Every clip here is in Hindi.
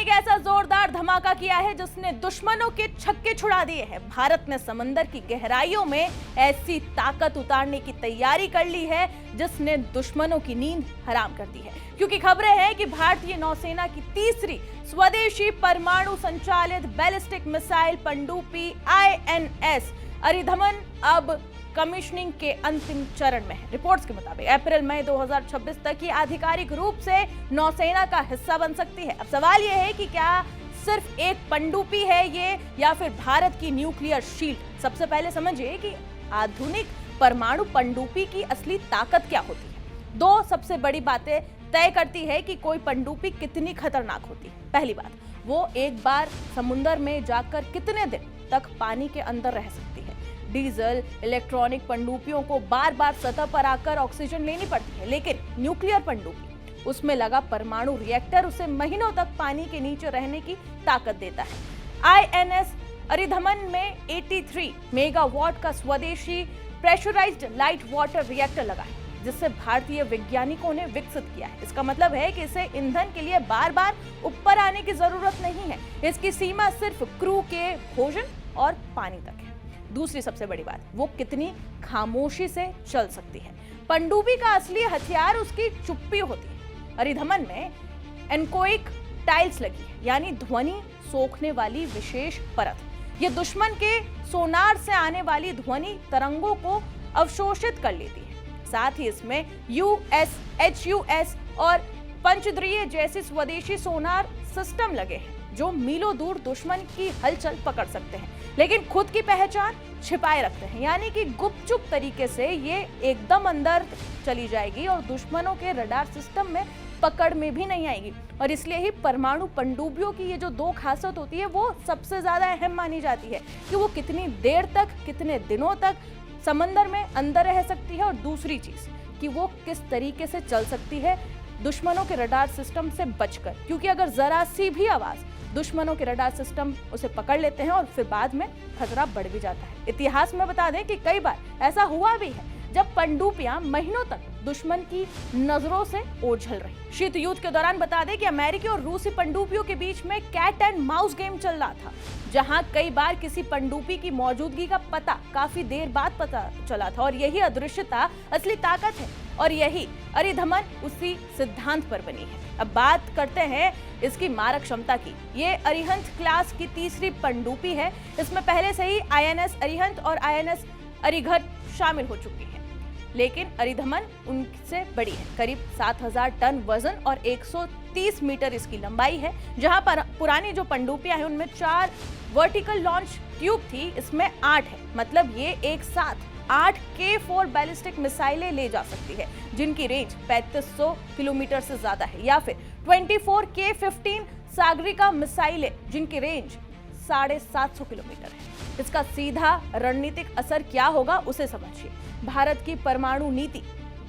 एक ऐसा जोरदार धमाका किया है जिसने दुश्मनों के छक्के छुड़ा दिए हैं। भारत ने समंदर की गहराइयों में ऐसी ताकत उतारने की तैयारी कर ली है जिसने दुश्मनों की नींद हराम कर दी है, क्योंकि खबरें हैं कि भारतीय नौसेना की तीसरी स्वदेशी परमाणु संचालित बैलिस्टिक मिसाइल पनडुब्बी INS अरिधमन अब कमीशनिंग के अंतिम चरण में है। रिपोर्ट्स के मुताबिक अप्रैल मई 2026 तक ये आधिकारिक रूप से नौसेना का हिस्सा बन सकती है। अब सवाल ये है कि क्या सिर्फ एक पनडुब्बी है ये या फिर भारत की न्यूक्लियर शील्ड। सबसे पहले समझिए कि आधुनिक परमाणु पनडुब्बी की असली ताकत क्या होती है। दो सबसे बड़ी बातें तय करती है कि कोई पनडुब्बी कितनी खतरनाक होती है। पहली बात, वो एक बार समुद्र में जाकर कितने दिन तक पानी के अंदर रह सकती है। डीजल इलेक्ट्रॉनिक पनडुब्बियों को बार बार सतह पर आकर ऑक्सीजन लेनी पड़ती है, लेकिन न्यूक्लियर पनडुब्बी उसमें लगा परमाणु रिएक्टर उसे महीनों तक पानी के नीचे रहने की ताकत देता है। INS अरिधमन में 83 मेगावाट का स्वदेशी प्रेशराइज्ड लाइट वाटर रिएक्टर लगा है, जिससे भारतीय वैज्ञानिकों ने विकसित किया है। इसका मतलब है कि इसे ईंधन के लिए बार बार ऊपर आने की जरूरत नहीं है। इसकी सीमा सिर्फ क्रू के भोजन और पानी तक है। दूसरी सबसे बड़ी बात, वो कितनी खामोशी से चल सकती है। पनडुब्बी का असली हथियार उसकी चुप्पी होती है। अरिधमन में एनकोइक टाइल्स लगी है, यानी ध्वनि सोखने वाली विशेष परत। ये दुश्मन के सोनार से आने वाली ध्वनि तरंगों को अवशोषित कर लेती है। साथ ही इसमें US, HUS और पंचद्रिय जैसी स्वदेशी सोनार सिस्टम लगे हैं जो मीलों दूर दुश्मन की हलचल पकड़ सकते हैं, लेकिन खुद की पहचान छिपाए रखते हैं। यानी कि गुपचुप तरीके से ये एकदम अंदर चली जाएगी और दुश्मनों के रडार सिस्टम में पकड़ में भी नहीं आएगी। और इसलिए ही परमाणु पनडुब्बियों की ये जो दो खासियत होती है वो सबसे ज्यादा अहम मानी जाती है कि वो कितनी देर तक, कितने दिनों तक समंदर में अंदर रह सकती है, और दूसरी चीज कि वो किस तरीके से चल सकती है दुश्मनों के रडार सिस्टम से बचकर, क्योंकि अगर जरा सी भी आवाज दुश्मनों के रडार सिस्टम उसे पकड़ लेते हैं और फिर बाद में खतरा बढ़ भी जाता है। इतिहास में बता दें कि कई बार ऐसा हुआ भी है जब पनडुब्बियां महीनों तक दुश्मन की नजरों से ओझल रही। शीत युद्ध के दौरान बता दें कि अमेरिकी और रूसी पनडुब्बियों के बीच में कैट एंड माउस गेम चल रहा था, जहां कई बार किसी पनडुब्बी की मौजूदगी का पता काफी देर बाद पता चला था। और यही अदृश्यता असली ताकत है, और यही अरिधमन उसी सिद्धांत पर बनी है। अब बात करते हैं इसकी मारक क्षमता की। ये अरिहंत क्लास की तीसरी पनडुब्बी है। इसमें पहले से ही INS अरिहंत और INS अरिघट शामिल हो चुकी है, लेकिन अरिधमन उनसे बड़ी है। करीब 7000 टन वजन और 130 मीटर इसकी लंबाई है। जहां पर पुरानी जो पनडुब्बियां हैं उनमें 4 वर्टिकल लॉन्च ट्यूब थी, इसमें 8 है। मतलब ये एक साथ 8 K4 बैलिस्टिक मिसाइलें ले जा सकती है, जिनकी रेंज 3500 किलोमीटर से ज्यादा है, या फिर 24 K15 सागरिका मिसाइलें जिनकी रेंज 750 किलोमीटर है। इसका सीधा रणनीतिक असर क्या होगा उसे समझिए। भारत की परमाणु नीति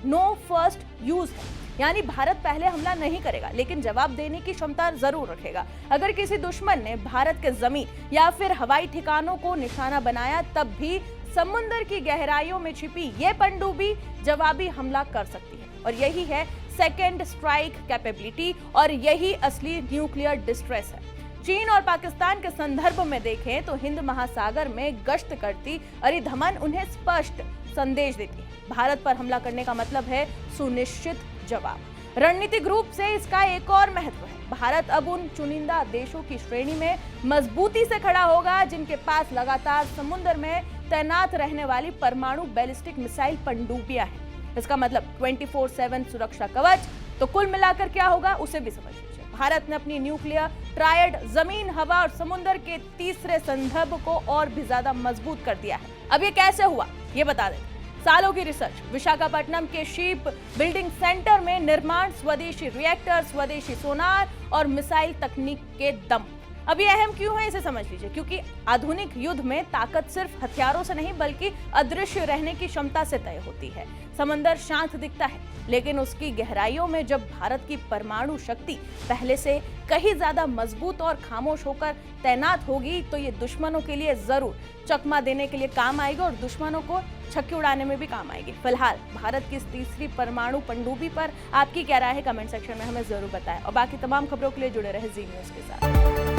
नो फर्स्ट यूज है, यानी भारत पहले हमला नहीं करेगा, लेकिन जवाब देने की क्षमता जरूर रखेगा। अगर किसी दुश्मन ने भारत के जमीन या फिर हवाई ठिकानों को निशाना बनाया, तब भी समुद्र की गहराइयों में छिपी ये पनडुब्बी जवाबी हमला कर सकती है। और यही है सेकेंड स्ट्राइक कैपेबिलिटी, और यही असली न्यूक्लियर डिस्ट्रेस है। चीन और पाकिस्तान के संदर्भ में देखें तो हिंद महासागर में गश्त करती अरिधमन उन्हें स्पष्ट संदेश देती है। भारत पर हमला करने का मतलब है सुनिश्चित जवाब। रणनीतिक रूप से इसका एक और महत्व है। भारत अब उन चुनिंदा देशों की श्रेणी में मजबूती से खड़ा होगा जिनके पास लगातार समुद्र में तैनात रहने वाली परमाणु बैलिस्टिक मिसाइल पनडुब्बियां हैं। इसका मतलब 24/7 सुरक्षा कवच। तो कुल मिलाकर क्या होगा उसे भी समझ लीजिए। भारत ने अपनी न्यूक्लियर ट्रायड जमीन, हवा और समुद्र के तीसरे संदर्भ को और भी ज्यादा मजबूत कर दिया है। अब ये कैसे हुआ ये बता दें। सालों की रिसर्च, विशाखापट्टनम के शिप बिल्डिंग सेंटर में निर्माण, स्वदेशी रिएक्टर, स्वदेशी सोनार और मिसाइल तकनीक के दम अब ये अहम क्यों है इसे समझ लीजिए, क्योंकि आधुनिक युद्ध में ताकत सिर्फ हथियारों से नहीं बल्कि अदृश्य रहने की क्षमता से तय होती है। समंदर शांत दिखता है, लेकिन उसकी गहराइयों में जब भारत की परमाणु शक्ति पहले से कहीं ज्यादा मजबूत और खामोश होकर तैनात होगी तो ये दुश्मनों के लिए जरूर चकमा देने के लिए काम आएगी और दुश्मनों को छक्के उड़ाने में भी काम आएगी। फिलहाल भारत की इस तीसरी परमाणु पनडुब्बी पर आपकी क्या राय है, कमेंट सेक्शन में हमें जरूर बताएं और बाकी तमाम खबरों के लिए जुड़े रहे जी न्यूज़ के साथ।